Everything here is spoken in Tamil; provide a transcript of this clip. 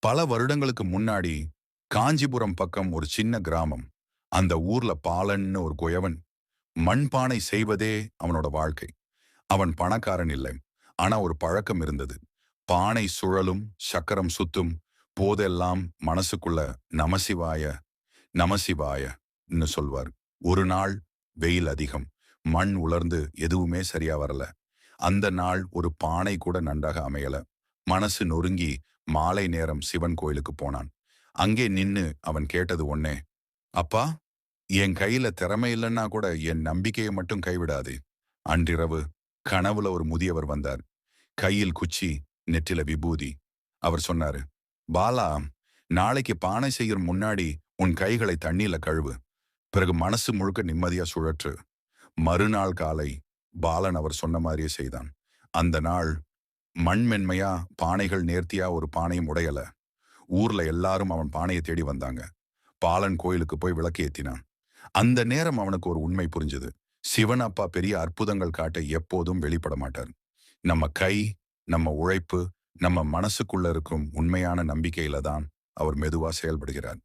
பல வருடங்களுக்கு முன்னாடி காஞ்சிபுரம் பக்கம் ஒரு சின்ன கிராமம். அந்த ஊர்ல பாலன்னு ஒரு குயவன். மண்பானை செய்வதே அவனோட வாழ்க்கை. அவன் பணக்காரன் இல்லை. ஆனா ஒரு பழக்கம் இருந்தது. பானை சுழலும், சக்கரம் சுத்தும் போதெல்லாம் மனசுக்குள்ள நமசிவாய, நமசிவாயன்னு சொல்வார். ஒரு நாள் வெயில் அதிகம். மண் உலர்ந்து எதுவுமே சரியா வரல. அந்த நாள் ஒரு பானை கூட நன்றாக அமையல. மனசு நொறுங்கி மாலை நேரம் சிவன் கோயிலுக்கு போனான். அங்கே நின்னு அவன் கேட்டது ஒண்ணே, அப்பா, என் கையில திறமை இல்லைன்னா கூட என் நம்பிக்கையை மட்டும் கைவிடாதே. அன்றிரவு கனவுல ஒரு முதியவர் வந்தார். கையில் குச்சி, நெற்றில விபூதி. அவர் சொன்னாரு, பாலா, நாளைக்கு பானை செய்யும் முன்னாடி உன் கைகளை தண்ணீர்ல கழுவு. பிறகு மனசு முழுக்க நிம்மதியா சுழற்று. மறுநாள் காலை பாலன் அவர் சொன்ன மாதிரியே செய்தான். அந்த நாள் மண் மென்மையா, பானைகள் நேர்த்தியா, ஒரு பானையும் உடையல. ஊர்ல எல்லாரும் அவன் பானையை தேடி வந்தாங்க. பாலன் கோயிலுக்கு போய் விளக்கு ஏத்தினான். அந்த நேரம் அவனுக்கு ஒரு உண்மை புரிஞ்சது. சிவன் அப்பா பெரிய அற்புதங்கள் காட்ட எப்போதும் வெளிப்பட மாட்டார். நம்ம கை, நம்ம உழைப்பு, நம்ம மனசுக்குள்ள இருக்கும் உண்மையான நம்பிக்கையில தான் அவர் மெதுவா செயல்படுகிறார்.